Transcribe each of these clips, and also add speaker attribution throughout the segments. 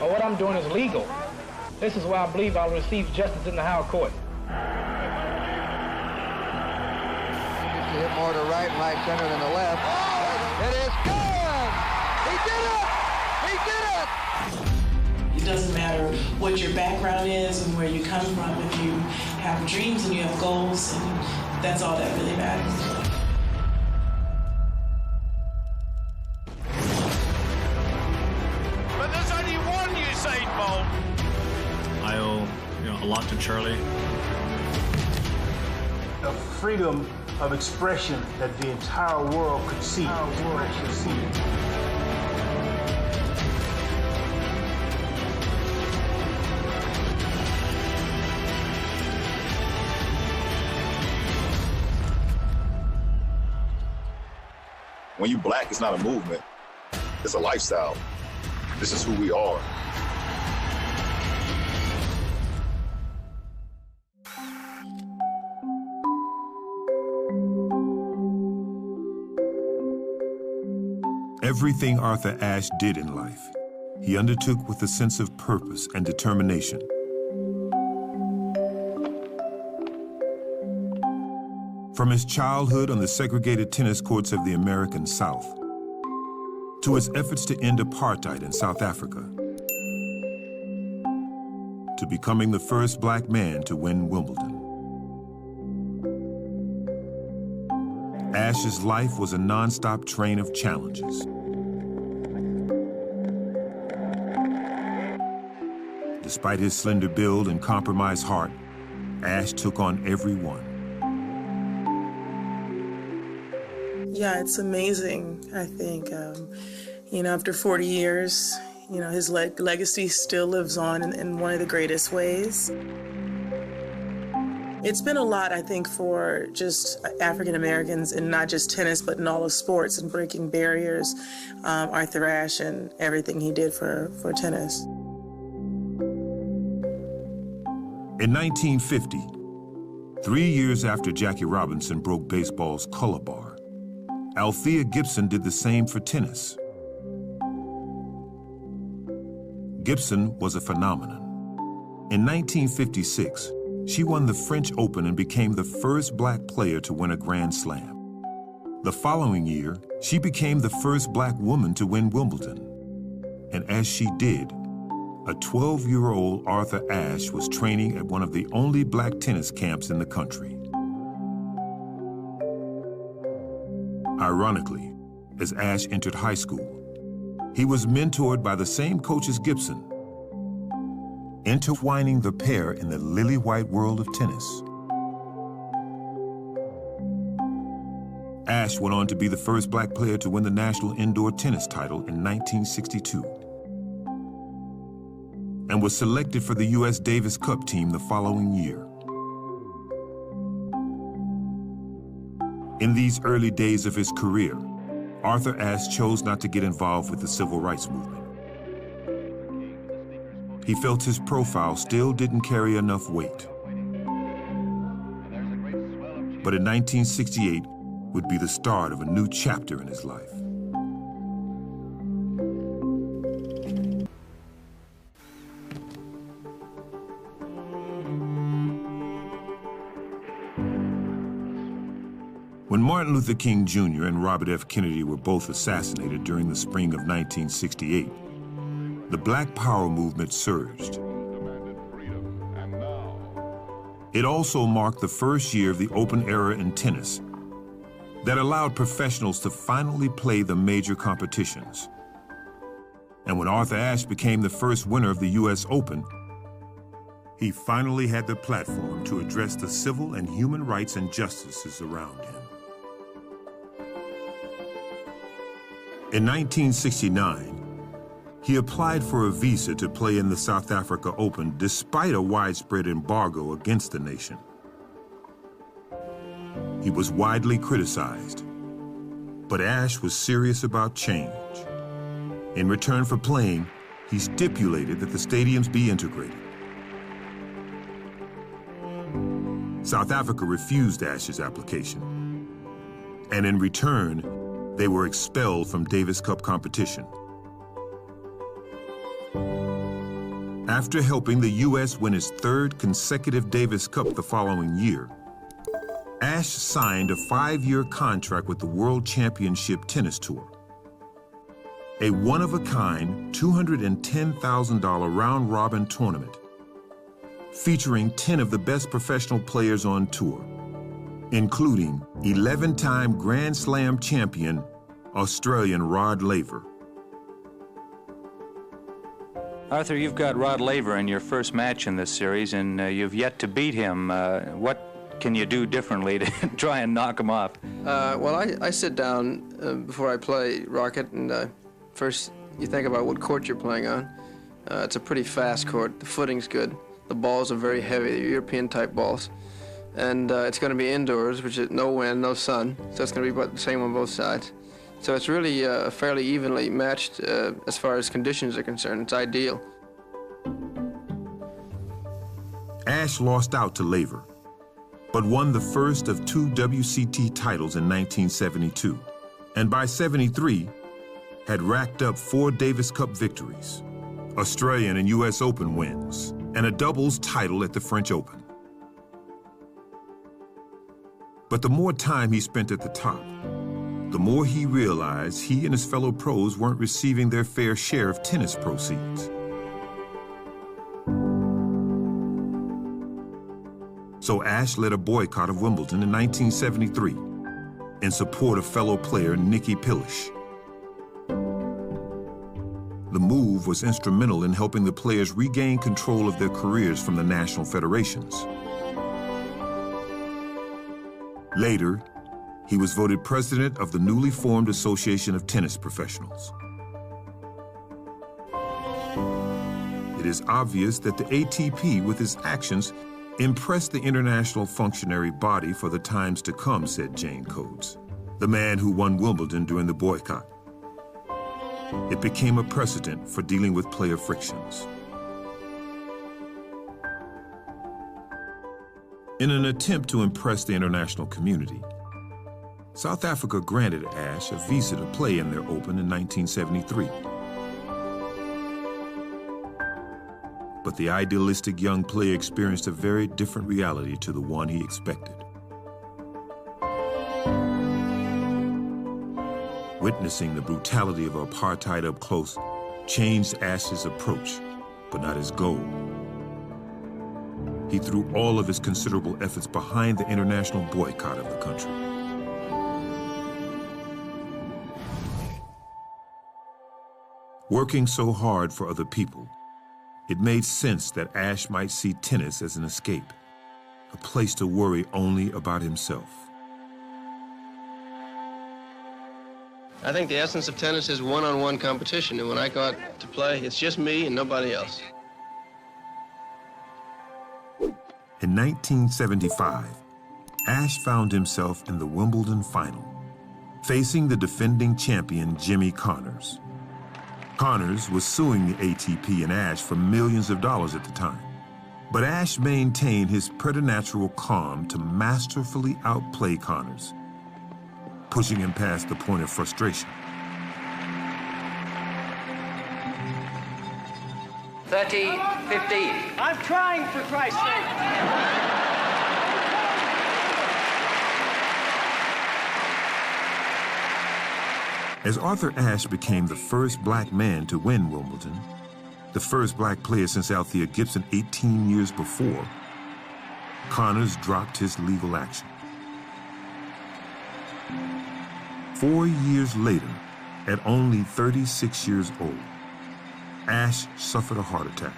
Speaker 1: or what I'm doing is legal. This is why I believe I'll receive justice in the higher court.
Speaker 2: He hit more to right center than the left. It is good! He did it! He did it!
Speaker 3: It doesn't matter what your background is and where you come from. If you have dreams and you have goals, and that's all that really matters.
Speaker 4: But there's only one Usain Bolt.
Speaker 5: I owe, a lot to Charlie.
Speaker 6: The freedom of expression that the entire world could see.
Speaker 7: When you black, it's not a movement, it's a lifestyle. This is who we are.
Speaker 8: Everything Arthur Ashe did in life, he undertook with a sense of purpose and determination. From his childhood on the segregated tennis courts of the American South, to his efforts to end apartheid in South Africa, to becoming the first black man to win Wimbledon. Ashe's life was a nonstop train of challenges. Despite his slender build and compromised heart, Ashe took on every one.
Speaker 3: Yeah, it's amazing, I think. After 40 years, his legacy still lives on in one of the greatest ways. It's been a lot, I think, for just African Americans, and not just tennis, but in all of sports and breaking barriers. Arthur Ashe and everything he did for tennis.
Speaker 8: In 1950, 3 years after Jackie Robinson broke baseball's color bar, Althea Gibson did the same for tennis. Gibson was a phenomenon. In 1956, she won the French Open and became the first black player to win a Grand Slam. The following year, she became the first black woman to win Wimbledon. And as she did, a 12-year-old Arthur Ashe was training at one of the only black tennis camps in the country. Ironically, as Ashe entered high school, he was mentored by the same coach as Gibson, intertwining the pair in the lily-white world of tennis. Ashe went on to be the first black player to win the national indoor tennis title in 1962 and was selected for the U.S. Davis Cup team the following year. In these early days of his career, Arthur Ashe chose not to get involved with the civil rights movement. He felt his profile still didn't carry enough weight. But in 1968 would be the start of a new chapter in his life. When Martin Luther King Jr. and Robert F. Kennedy were both assassinated during the spring of 1968, the Black Power movement surged. It also marked the first year of the open era in tennis that allowed professionals to finally play the major competitions. And when Arthur Ashe became the first winner of the U.S. Open, he finally had the platform to address the civil and human rights injustices around him. In 1969, he applied for a visa to play in the South Africa Open despite a widespread embargo against the nation. He was widely criticized, but Ashe was serious about change. In return for playing, he stipulated that the stadiums be integrated. South Africa refused Ashe's application, and in return, they were expelled from Davis Cup competition. After helping the U.S. win its third consecutive Davis Cup the following year, Ashe signed a 5-year contract with the World Championship Tennis Tour, a one-of-a-kind $210,000 round-robin tournament featuring 10 of the best professional players on tour, including 11-time Grand Slam champion Australian Rod Laver.
Speaker 9: Arthur, you've got Rod Laver in your first match in this series, and you've yet to beat him. What can you do differently to try and knock him off?
Speaker 10: Well, I sit down before I play racket, and first you think about what court you're playing on. It's a pretty fast court. The footing's good. The balls are very heavy, they're European-type balls. And it's going to be indoors, which is no wind, no sun, so it's going to be about the same on both sides. So it's really fairly evenly matched as far as conditions are concerned. It's ideal.
Speaker 8: Ashe lost out to Laver, but won the first of 2 WCT titles in 1972, and by 73 had racked up 4 Davis Cup victories, Australian and U.S. Open wins, and a doubles title at the French Open. But the more time he spent at the top, the more he realized he and his fellow pros weren't receiving their fair share of tennis proceeds. So Ashe led a boycott of Wimbledon in 1973 in support of fellow player Nicky Pillish. The move was instrumental in helping the players regain control of their careers from the national federations. Later, he was voted president of the newly formed Association of Tennis Professionals. It is obvious that the ATP, with its actions, impressed the international functionary body for the times to come, said Jane Coates, the man who won Wimbledon during the boycott. It became a precedent for dealing with player frictions. In an attempt to impress the international community, South Africa granted Ashe a visa to play in their Open in 1973. But the idealistic young player experienced a very different reality to the one he expected. Witnessing the brutality of apartheid up close changed Ashe's approach, but not his goal. He threw all of his considerable efforts behind the international boycott of the country. Working so hard for other people, it made sense that Ashe might see tennis as an escape, a place to worry only about himself.
Speaker 10: I think the essence of tennis is one-on-one competition, and when I go out to play, it's just me and nobody else.
Speaker 8: In 1975, Ashe found himself in the Wimbledon final, facing the defending champion Jimmy Connors. Connors was suing the ATP and Ashe for millions of dollars at the time. But Ashe maintained his preternatural calm to masterfully outplay Connors, pushing him past the point of frustration.
Speaker 11: 30-15.
Speaker 1: I'm trying, for Christ's sake.
Speaker 8: As Arthur Ashe became the first black man to win Wimbledon, the first black player since Althea Gibson 18 years before, Connors dropped his legal action. 4 years later, at only 36 years old, Ashe suffered a heart attack.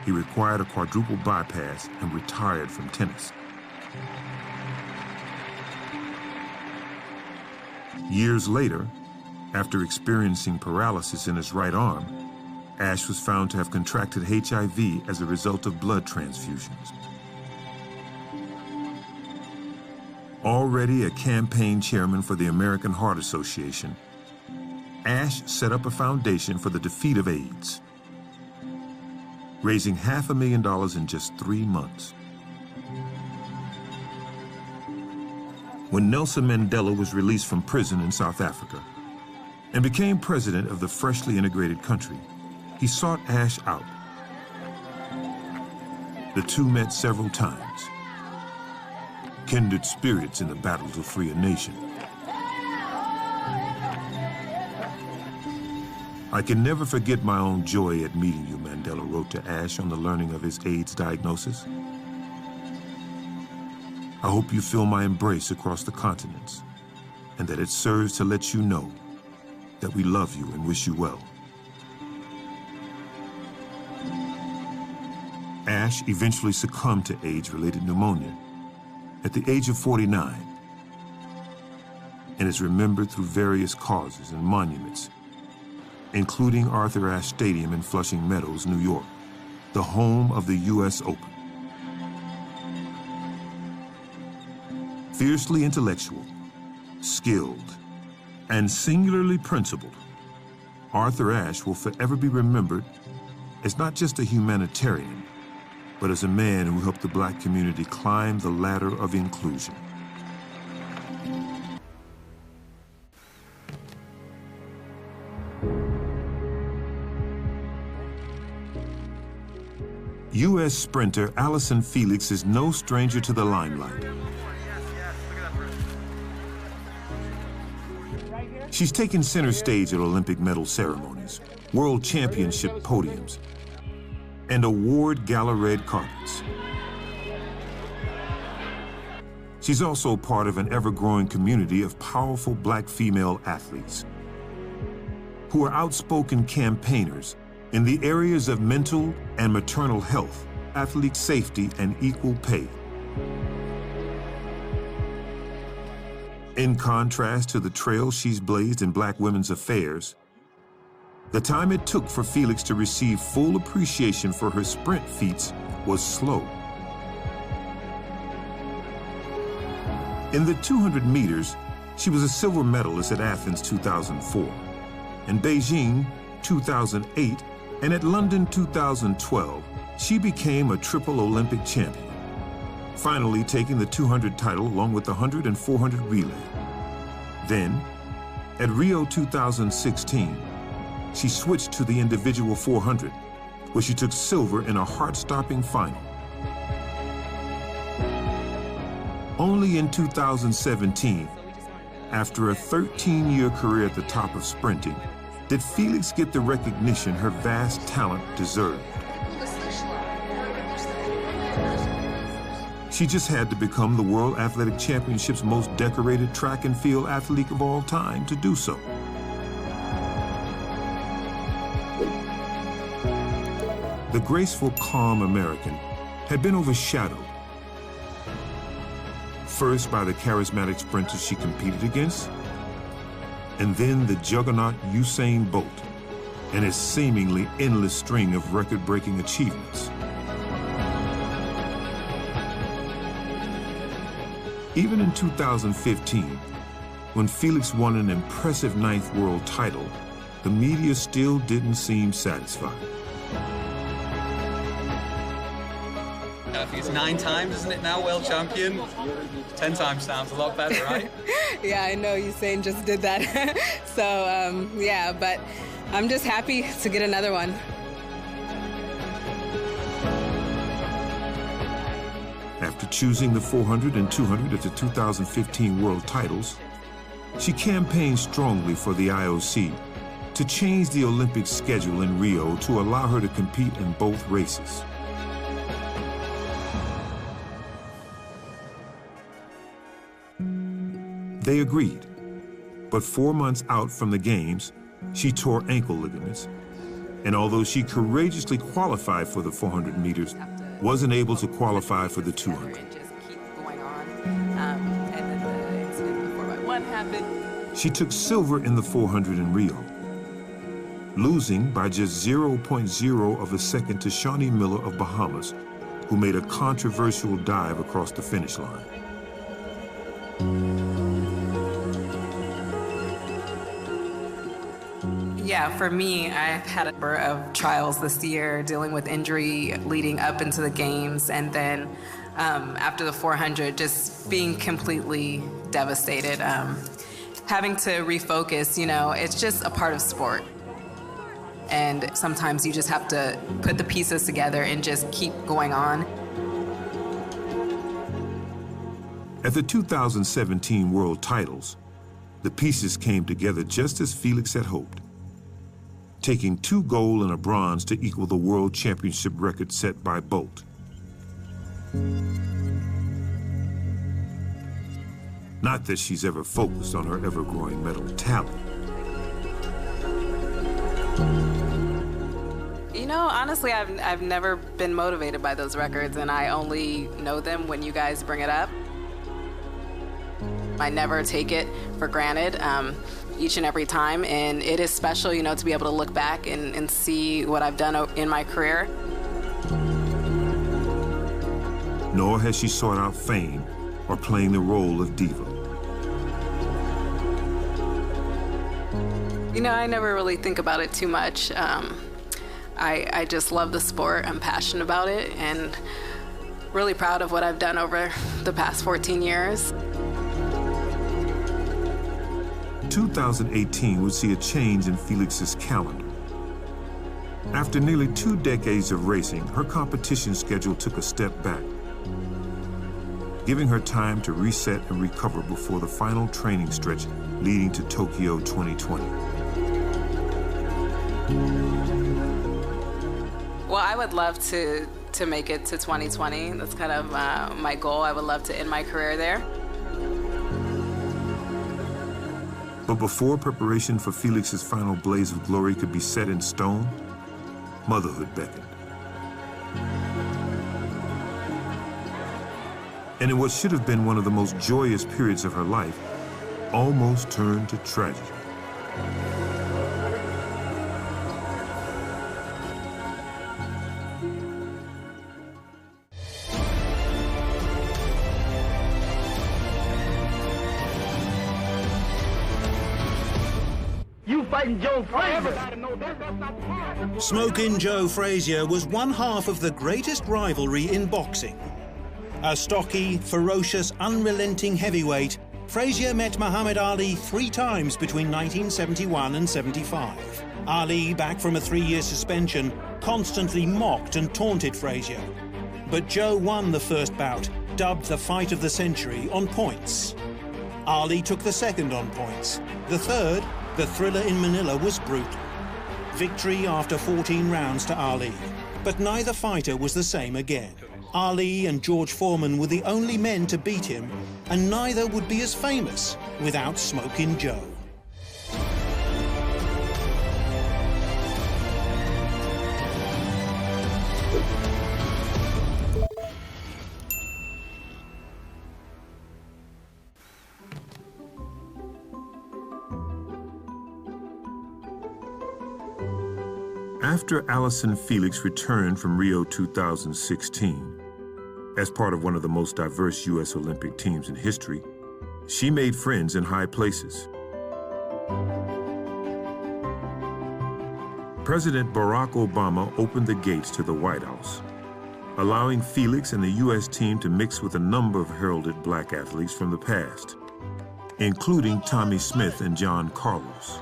Speaker 8: He required a quadruple bypass and retired from tennis. Years later, after experiencing paralysis in his right arm, Ashe was found to have contracted HIV as a result of blood transfusions. Already a campaign chairman for the American Heart Association, Ashe set up a foundation for the defeat of AIDS, raising $500,000 in just 3 months. When Nelson Mandela was released from prison in South Africa and became president of the freshly integrated country, he sought Ashe out The two met several times, kindred spirits in the battle to free a nation. I can never forget my own joy at meeting you, Mandela wrote to Ashe on the learning of his AIDS diagnosis. I hope you feel my embrace across the continents, and that it serves to let you know that we love you and wish you well. Ashe eventually succumbed to AIDS-related pneumonia at the age of 49 and is remembered through various causes and monuments, including Arthur Ashe Stadium in Flushing Meadows, New York, the home of the U.S. Open. Fiercely intellectual, skilled, and singularly principled, Arthur Ashe will forever be remembered as not just a humanitarian, but as a man who helped the Black community climb the ladder of inclusion. U.S. sprinter Allyson Felix is no stranger to the limelight. She's taken center stage at Olympic medal ceremonies, world championship podiums, and award gala red carpets. She's also part of an ever-growing community of powerful Black female athletes who are outspoken campaigners in the areas of mental and maternal health, athlete safety, and equal pay. In contrast to the trail she's blazed in Black women's affairs, the time it took for Felix to receive full appreciation for her sprint feats was slow. In the 200 meters, she was a silver medalist at Athens 2004, in Beijing 2008, and at London 2012, she became a triple Olympic champion, finally taking the 200 title along with the 100 and 400 relay. Then, at Rio 2016, she switched to the individual 400, where she took silver in a heart-stopping final. Only in 2017, after a 13-year career at the top of sprinting, did Felix get the recognition her vast talent deserved. She just had to become the World Athletic Championship's most decorated track and field athlete of all time to do so. The graceful, calm American had been overshadowed, first by the charismatic sprinters she competed against, and then the juggernaut Usain Bolt and his seemingly endless string of record-breaking achievements. Even in 2015, when Felix won an impressive 9th world title, the media still didn't seem satisfied.
Speaker 11: I think it's 9 times, isn't it now, world champion? 10 times sounds a lot better, right?
Speaker 12: Yeah, I know Usain just did that. So, yeah, but I'm just happy to get another one.
Speaker 8: After choosing the 400 and 200 at the 2015 World Titles, she campaigned strongly for the IOC to change the Olympic schedule in Rio to allow her to compete in both races. They agreed, but 4 months out from the Games, she tore ankle ligaments, and although she courageously qualified for the 400 meters, wasn't able to qualify for the 200. She took silver in the 400 in Rio, losing by just 0.0 of a second to Shawnee Miller of Bahamas, who made a controversial dive across the finish line.
Speaker 12: Yeah, for me, I've had a number of trials this year dealing with injury leading up into the Games, and then after the 400, just being completely devastated. Having to refocus, you know, it's just a part of sport. And sometimes you just have to put the pieces together and just keep going on.
Speaker 8: At the 2017 World Titles, the pieces came together just as Felix had hoped, taking 2 gold and a bronze to equal the World Championship record set by Bolt. Not that she's ever focused on her ever-growing medal tally.
Speaker 12: You know, honestly, I've never been motivated by those records, and I only know them when you guys bring it up. I never take it for granted each and every time, and it is special, you know, to be able to look back and see what I've done in my career.
Speaker 8: Nor has she sought out fame or playing the role of diva.
Speaker 12: You know, I never really think about it too much. I just love the sport. I'm passionate about it and really proud of what I've done over the past 14 years.
Speaker 8: 2018 would see a change in Felix's calendar. After nearly 2 decades of racing, her competition schedule took a step back, giving her time to reset and recover before the final training stretch leading to Tokyo 2020.
Speaker 12: Well, I would love to make it to 2020. That's kind of my goal. I would love to end my career there.
Speaker 8: But before preparation for Felix's final blaze of glory could be set in stone, motherhood beckoned. And in what should have been one of the most joyous periods of her life, almost turned to tragedy.
Speaker 1: Joe Frazier.
Speaker 13: Smokin' Joe Frazier was one half of the greatest rivalry in boxing. A stocky, ferocious, unrelenting heavyweight, Frazier met Muhammad Ali 3 times between 1971 and 75. Ali, back from a 3-year suspension, constantly mocked and taunted Frazier. But Joe won the first bout, dubbed the fight of the century, on points. Ali took the second on points. The third, the Thriller in Manila, was brutal. Victory after 14 rounds to Ali. But neither fighter was the same again. Ali and George Foreman were the only men to beat him, and neither would be as famous without Smokin' Joe.
Speaker 8: After Allyson Felix returned from Rio 2016, as part of one of the most diverse U.S. Olympic teams in history, she made friends in high places. President Barack Obama opened the gates to the White House, allowing Felix and the U.S. team to mix with a number of heralded black athletes from the past, including Tommy Smith and John Carlos,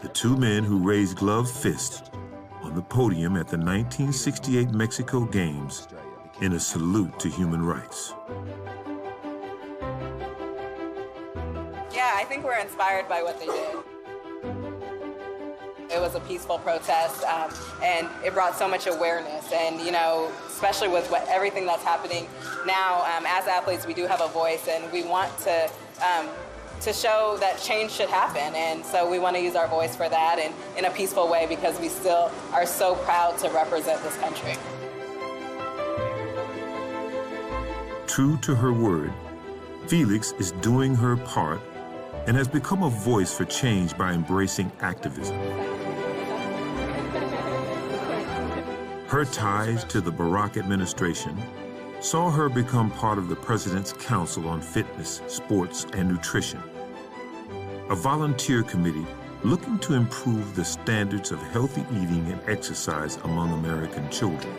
Speaker 8: the 2 men who raised gloved fists on the podium at the 1968 Mexico Games in a salute to human rights.
Speaker 12: Yeah, I think we're inspired by what they did. It was a peaceful protest, and it brought so much awareness. And, you know, especially with everything that's happening now, as athletes, we do have a voice, and we want to show that change should happen. And so we want to use our voice for that and in a peaceful way, because we still are so proud to represent this country.
Speaker 8: True to her word, Felix is doing her part and has become a voice for change by embracing activism. Her ties to the Barack administration saw her become part of the President's Council on Fitness, Sports, and Nutrition, a volunteer committee looking to improve the standards of healthy eating and exercise among American children.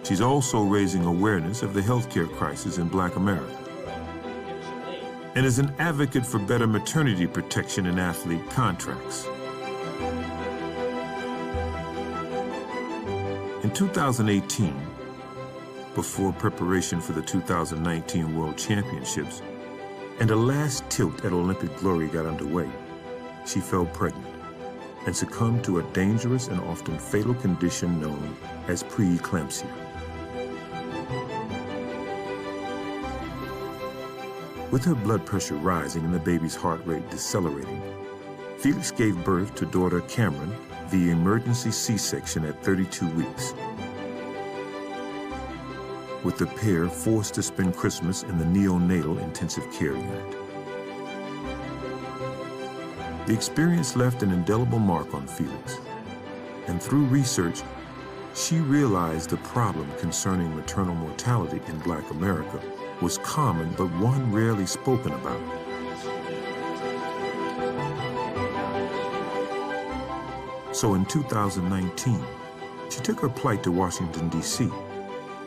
Speaker 8: She's also raising awareness of the healthcare crisis in Black America and is an advocate for better maternity protection in athlete contracts. In 2018, before preparation for the 2019 World Championships, and a last tilt at Olympic glory got underway, she fell pregnant and succumbed to a dangerous and often fatal condition known as preeclampsia. With her blood pressure rising and the baby's heart rate decelerating, Felix gave birth to daughter Cameron via emergency C-section at 32 weeks. With the pair forced to spend Christmas in the neonatal intensive care unit. The experience left an indelible mark on Felix, and through research, she realized the problem concerning maternal mortality in Black America was common, but one rarely spoken about. So in 2019, she took her plight to Washington, D.C.,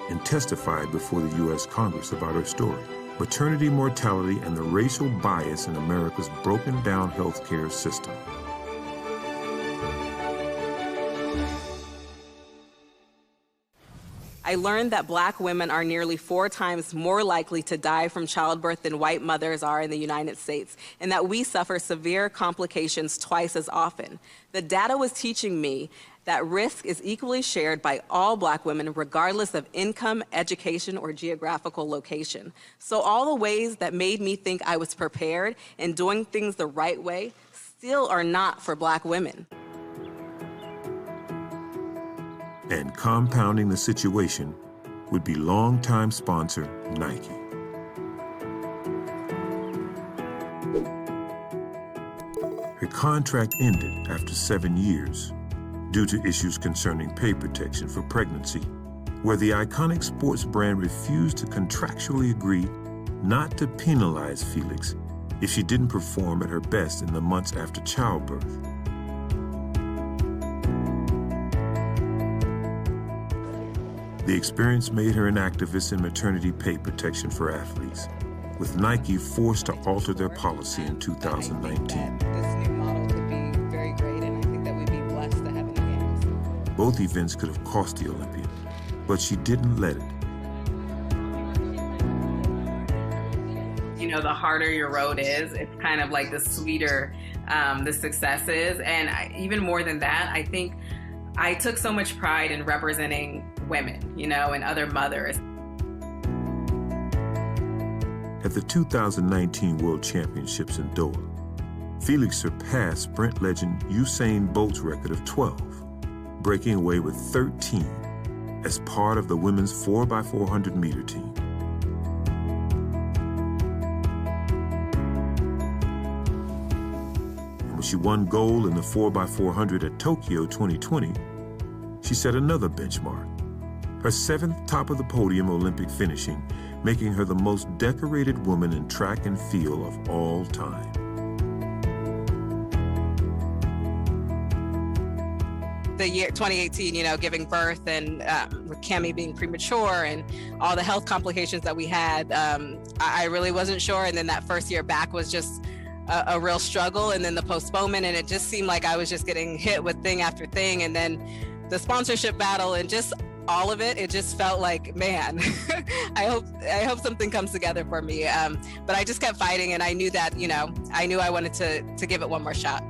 Speaker 8: and testified before the U.S. Congress about her story, maternity mortality and the racial bias in America's broken-down healthcare system.
Speaker 12: I learned that Black women are nearly 4 times more likely to die from childbirth than white mothers are in the United States, and that we suffer severe complications twice as often. The data was teaching me that risk is equally shared by all Black women, regardless of income, education, or geographical location. So all the ways that made me think I was prepared and doing things the right way still are not for Black women.
Speaker 8: And compounding the situation would be longtime sponsor Nike. Her contract ended after 7 years due to issues concerning pay protection for pregnancy, where the iconic sports brand refused to contractually agree not to penalize Felix if she didn't perform at her best in the months after childbirth. The experience made her an activist in maternity pay protection for athletes, with Nike forced to alter their policy in 2019.
Speaker 12: This new model could be very great, and I think that we'd be blessed to have it in the games.
Speaker 8: Both events could have cost the Olympian, but she didn't let it.
Speaker 12: You know, the harder your road is, it's kind of like the sweeter the success is. And even more than that, I think I took so much pride in representing women, you know, and other mothers.
Speaker 8: At the 2019 World Championships in Doha, Felix surpassed sprint legend Usain Bolt's record of 12, breaking away with 13 as part of the women's 4x400 meter team. And when she won gold in the 4x400 at Tokyo 2020, she set another benchmark, her 7th top of the podium Olympic finishing, making her the most decorated woman in track and field of all time.
Speaker 12: The year 2018, you know, giving birth and with Cammie being premature and all the health complications that we had, I really wasn't sure. And then that first year back was just a real struggle. And then the postponement, and it just seemed like I was just getting hit with thing after thing. And then the sponsorship battle and just all of it, it just felt like, man, I hope something comes together for me. But I just kept fighting, and I knew that, you know, I knew I wanted to give it one more shot.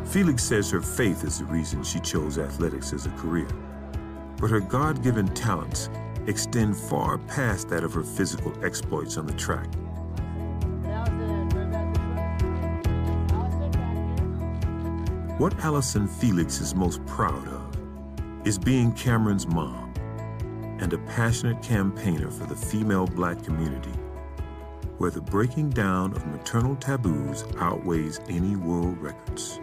Speaker 8: Felix says her faith is the reason she chose athletics as a career, but her God-given talents extend far past that of her physical exploits on the track. What Allyson Felix is most proud of is being Cameron's mom and a passionate campaigner for the female Black community, where the breaking down of maternal taboos outweighs any world records.